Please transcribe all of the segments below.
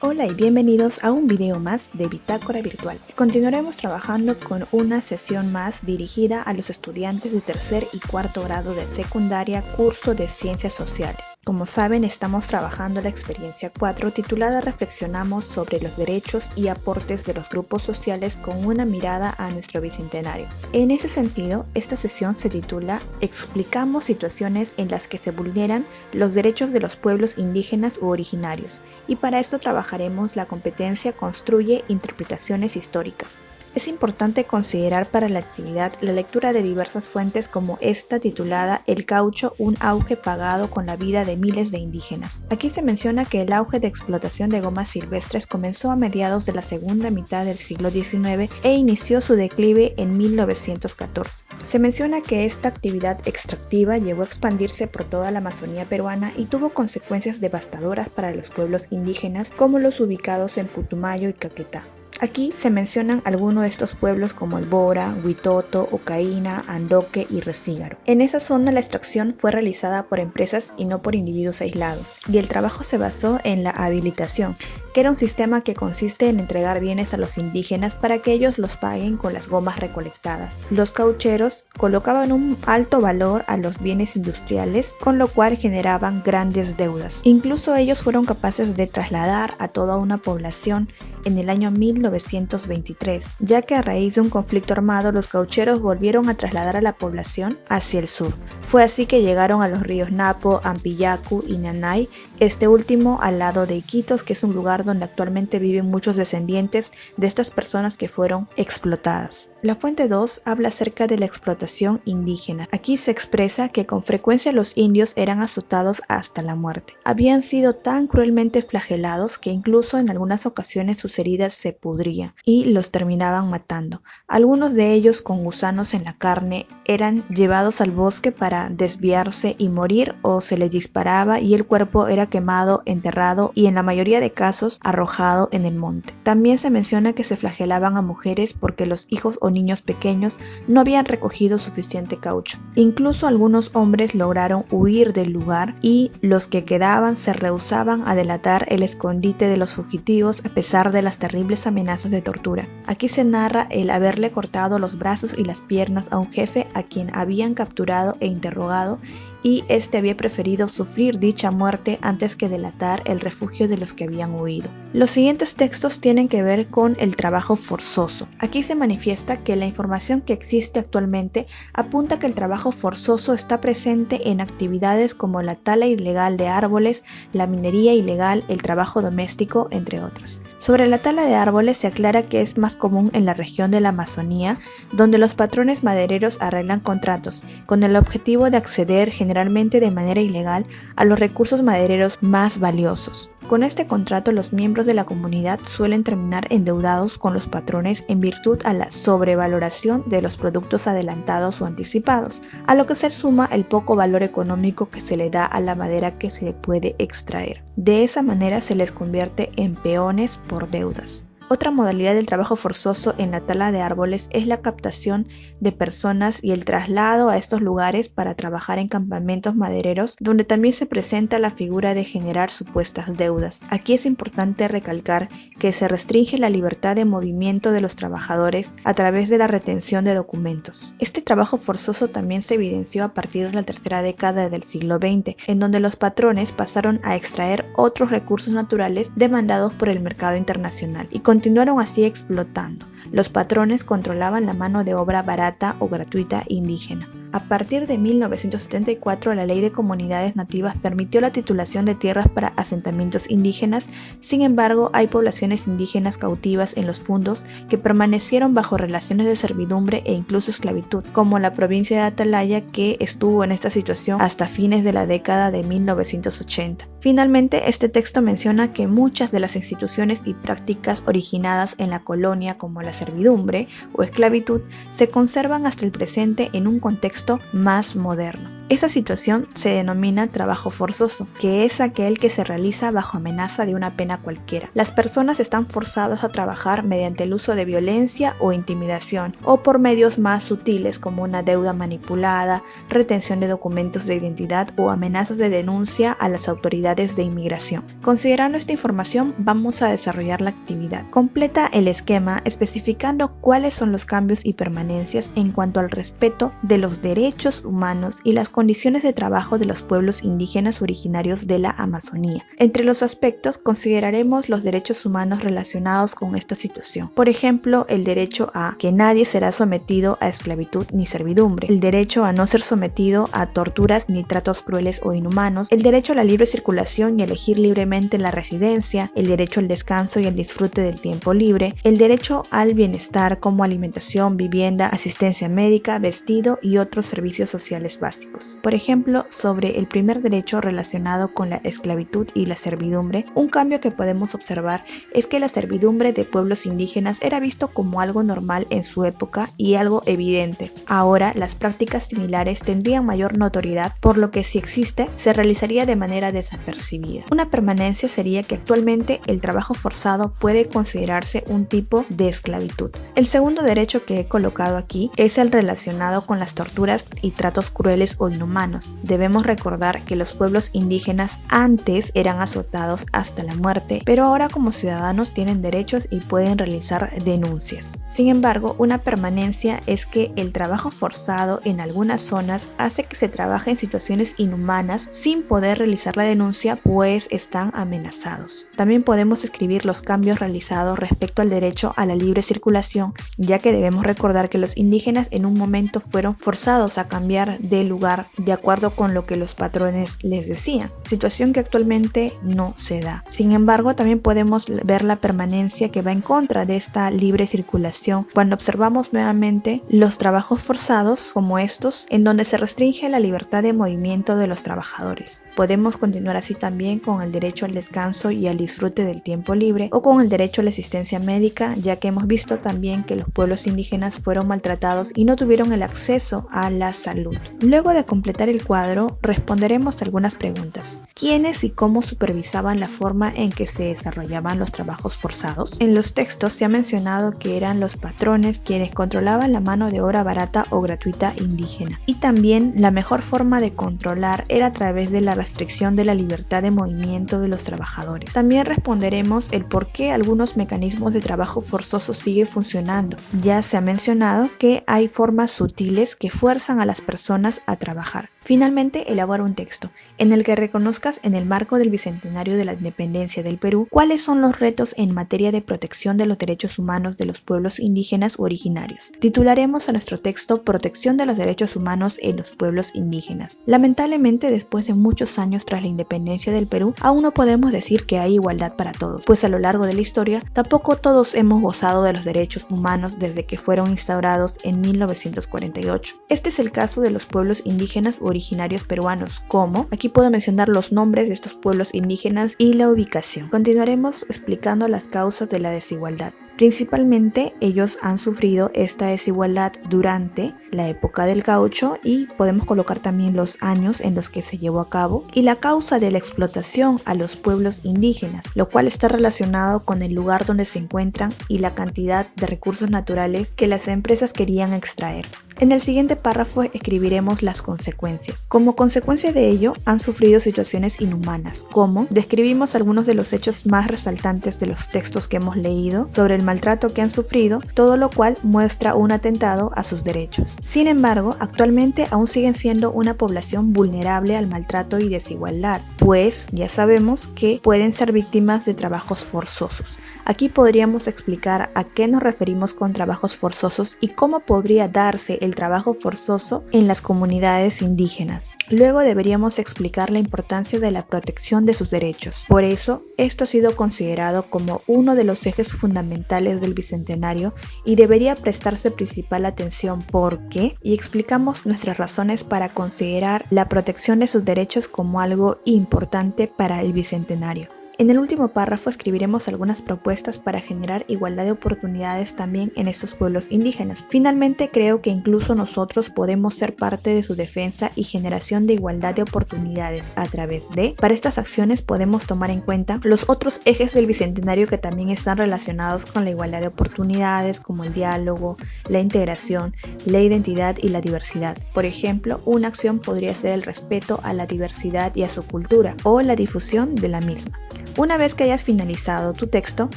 Hola y bienvenidos a un video más de Bitácora Virtual. Continuaremos trabajando con una sesión más dirigida a los estudiantes de tercer y cuarto grado de secundaria, curso de Ciencias Sociales. Como saben, estamos trabajando la experiencia 4 titulada Reflexionamos sobre los derechos y aportes de los grupos sociales con una mirada a nuestro bicentenario. En ese sentido, esta sesión se titula Explicamos situaciones en las que se vulneran los derechos de los pueblos indígenas u originarios, y para esto trabajaremos la competencia Construye interpretaciones históricas. Es importante considerar para la actividad la lectura de diversas fuentes como esta titulada El caucho, un auge pagado con la vida de miles de indígenas. Aquí se menciona que el auge de explotación de gomas silvestres comenzó a mediados de la segunda mitad del siglo XIX e inició su declive en 1914. Se menciona que esta actividad extractiva llegó a expandirse por toda la Amazonía peruana y tuvo consecuencias devastadoras para los pueblos indígenas como los ubicados en Putumayo y Caquetá. Aquí se mencionan algunos de estos pueblos como el Bora, Huitoto, Ocaína, Andoque y Resígaro. En esa zona la extracción fue realizada por empresas y no por individuos aislados, y el trabajo se basó en la habilitación, que era un sistema que consiste en entregar bienes a los indígenas para que ellos los paguen con las gomas recolectadas. Los caucheros colocaban un alto valor a los bienes industriales, con lo cual generaban grandes deudas. Incluso ellos fueron capaces de trasladar a toda una población en el año 1923, ya que a raíz de un conflicto armado los caucheros volvieron a trasladar a la población hacia el sur. Fue así que llegaron a los ríos Napo, Ampillacu y Nanay, este último al lado de Iquitos, que es un lugar donde actualmente viven muchos descendientes de estas personas que fueron explotadas. La fuente 2 habla acerca de la explotación indígena. Aquí se expresa que con frecuencia los indios eran azotados hasta la muerte. Habían sido tan cruelmente flagelados que incluso en algunas ocasiones sus heridas se pudrían y los terminaban matando. Algunos de ellos, con gusanos en la carne, eran llevados al bosque para desviarse y morir, o se les disparaba y el cuerpo era quemado, enterrado y en la mayoría de casos arrojado en el monte. También se menciona que se flagelaban a mujeres porque los hijos o niños pequeños no habían recogido suficiente caucho. Incluso algunos hombres lograron huir del lugar y los que quedaban se rehusaban a delatar el escondite de los fugitivos a pesar de las terribles amenazas de tortura. Aquí se narra el haberle cortado los brazos y las piernas a un jefe a quien habían capturado e interrogado, y este había preferido sufrir dicha muerte antes que delatar el refugio de los que habían huido. Los siguientes textos tienen que ver con el trabajo forzoso. Aquí se manifiesta que la información que existe actualmente apunta que el trabajo forzoso está presente en actividades como la tala ilegal de árboles, la minería ilegal, el trabajo doméstico, entre otras. Sobre la tala de árboles se aclara que es más común en la región de la Amazonía, donde los patrones madereros arreglan contratos con el objetivo de acceder generalmente de manera ilegal a los recursos madereros más valiosos. Con este contrato, los miembros de la comunidad suelen terminar endeudados con los patrones en virtud a la sobrevaloración de los productos adelantados o anticipados, a lo que se suma el poco valor económico que se le da a la madera que se puede extraer. De esa manera se les convierte en peones por deudas. Otra modalidad del trabajo forzoso en la tala de árboles es la captación de personas y el traslado a estos lugares para trabajar en campamentos madereros, donde también se presenta la figura de generar supuestas deudas. Aquí es importante recalcar que se restringe la libertad de movimiento de los trabajadores a través de la retención de documentos. Este trabajo forzoso también se evidenció a partir de la tercera década del siglo XX, en donde los patrones pasaron a extraer otros recursos naturales demandados por el mercado internacional y continuaron así explotando. Los patrones controlaban la mano de obra barata o gratuita indígena. A partir de 1974, la Ley de Comunidades Nativas permitió la titulación de tierras para asentamientos indígenas. Sin embargo, hay poblaciones indígenas cautivas en los fundos que permanecieron bajo relaciones de servidumbre e incluso esclavitud, como la provincia de Atalaya, que estuvo en esta situación hasta fines de la década de 1980. Finalmente, este texto menciona que muchas de las instituciones y prácticas originadas en la colonia, como la servidumbre o esclavitud, se conservan hasta el presente en un contexto contexto más moderno. Esa situación se denomina trabajo forzoso, que es aquel que se realiza bajo amenaza de una pena cualquiera. Las personas están forzadas a trabajar mediante el uso de violencia o intimidación, o por medios más sutiles como una deuda manipulada, retención de documentos de identidad o amenazas de denuncia a las autoridades de inmigración. Considerando esta información, vamos a desarrollar la actividad. Completa el esquema especificando cuáles son los cambios y permanencias en cuanto al respeto de los derechos humanos y las condiciones de trabajo de los pueblos indígenas originarios de la Amazonía. Entre los aspectos consideraremos los derechos humanos relacionados con esta situación. Por ejemplo, el derecho a que nadie será sometido a esclavitud ni servidumbre, el derecho a no ser sometido a torturas ni tratos crueles o inhumanos, el derecho a la libre circulación y elegir libremente la residencia, el derecho al descanso y el disfrute del tiempo libre, el derecho al bienestar como alimentación, vivienda, asistencia médica, vestido y otros servicios sociales básicos. Por ejemplo, sobre el primer derecho relacionado con la esclavitud y la servidumbre, un cambio que podemos observar es que la servidumbre de pueblos indígenas era visto como algo normal en su época y algo evidente. Ahora, las prácticas similares tendrían mayor notoriedad, por lo que si existe, se realizaría de manera desapercibida. Una permanencia sería que actualmente el trabajo forzado puede considerarse un tipo de esclavitud. El segundo derecho que he colocado aquí es el relacionado con las torturas y tratos crueles o inhumanos. Debemos recordar que los pueblos indígenas antes eran azotados hasta la muerte, pero ahora como ciudadanos tienen derechos y pueden realizar denuncias. Sin embargo, una permanencia es que el trabajo forzado en algunas zonas hace que se trabaje en situaciones inhumanas sin poder realizar la denuncia, pues están amenazados. También podemos escribir los cambios realizados respecto al derecho a la libre circulación, ya que debemos recordar que los indígenas en un momento fueron forzados a cambiar de lugar de acuerdo con lo que los patrones les decían, situación que actualmente no se da. Sin embargo, también podemos ver la permanencia que va en contra de esta libre circulación cuando observamos nuevamente los trabajos forzados como estos, en donde se restringe la libertad de movimiento de los trabajadores. Podemos continuar así también con el derecho al descanso y al disfrute del tiempo libre, o con el derecho a la asistencia médica, ya que hemos visto también que los pueblos indígenas fueron maltratados y no tuvieron el acceso a la salud. Luego de completar el cuadro, responderemos algunas preguntas. ¿Quiénes y cómo supervisaban la forma en que se desarrollaban los trabajos forzados? En los textos se ha mencionado que eran los patrones quienes controlaban la mano de obra barata o gratuita indígena. Y también la mejor forma de controlar era a través de la restricción de la libertad de movimiento de los trabajadores. También responderemos el por qué algunos mecanismos de trabajo forzoso siguen funcionando. Ya se ha mencionado que hay formas sutiles que fuerzan a las personas a trabajar. Finalmente, elabora un texto en el que reconozcas en el marco del Bicentenario de la Independencia del Perú cuáles son los retos en materia de protección de los derechos humanos de los pueblos indígenas u originarios. Titularemos a nuestro texto Protección de los derechos humanos en los pueblos indígenas. Lamentablemente, después de muchos años tras la independencia del Perú, aún no podemos decir que hay igualdad para todos, pues a lo largo de la historia tampoco todos hemos gozado de los derechos humanos desde que fueron instaurados en 1948. Este es el caso de los pueblos indígenas u originarios peruanos, como aquí puedo mencionar los nombres de estos pueblos indígenas y la ubicación. Continuaremos explicando las causas de la desigualdad. Principalmente ellos han sufrido esta desigualdad durante la época del gaucho y podemos colocar también los años en los que se llevó a cabo y la causa de la explotación a los pueblos indígenas, lo cual está relacionado con el lugar donde se encuentran y la cantidad de recursos naturales que las empresas querían extraer. En el siguiente párrafo escribiremos las consecuencias. Como consecuencia de ello, han sufrido situaciones inhumanas, como describimos algunos de los hechos más resaltantes de los textos que hemos leído sobre el maltrato que han sufrido, todo lo cual muestra un atentado a sus derechos. Sin embargo, actualmente aún siguen siendo una población vulnerable al maltrato y desigualdad, pues ya sabemos que pueden ser víctimas de trabajos forzosos. Aquí podríamos explicar a qué nos referimos con trabajos forzosos y cómo podría darse el trabajo forzoso en las comunidades indígenas. Luego deberíamos explicar la importancia de la protección de sus derechos. Por eso, esto ha sido considerado como uno de los ejes fundamentales del Bicentenario y debería prestarse principal atención. ¿Por qué? Y explicamos nuestras razones para considerar la protección de sus derechos como algo importante para el Bicentenario. En el último párrafo escribiremos algunas propuestas para generar igualdad de oportunidades también en estos pueblos indígenas. Finalmente, creo que incluso nosotros podemos ser parte de su defensa y generación de igualdad de oportunidades a través de, para estas acciones podemos tomar en cuenta los otros ejes del Bicentenario que también están relacionados con la igualdad de oportunidades, como el diálogo, la integración, la identidad y la diversidad. Por ejemplo, una acción podría ser el respeto a la diversidad y a su cultura, o la difusión de la misma. Una vez que hayas finalizado tu texto,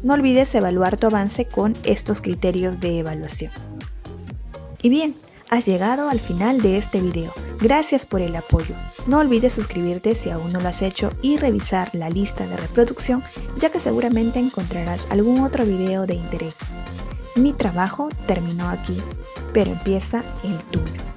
no olvides evaluar tu avance con estos criterios de evaluación. Y bien, has llegado al final de este video. Gracias por el apoyo. No olvides suscribirte si aún no lo has hecho y revisar la lista de reproducción, ya que seguramente encontrarás algún otro video de interés. Mi trabajo terminó aquí, pero empieza el tuyo.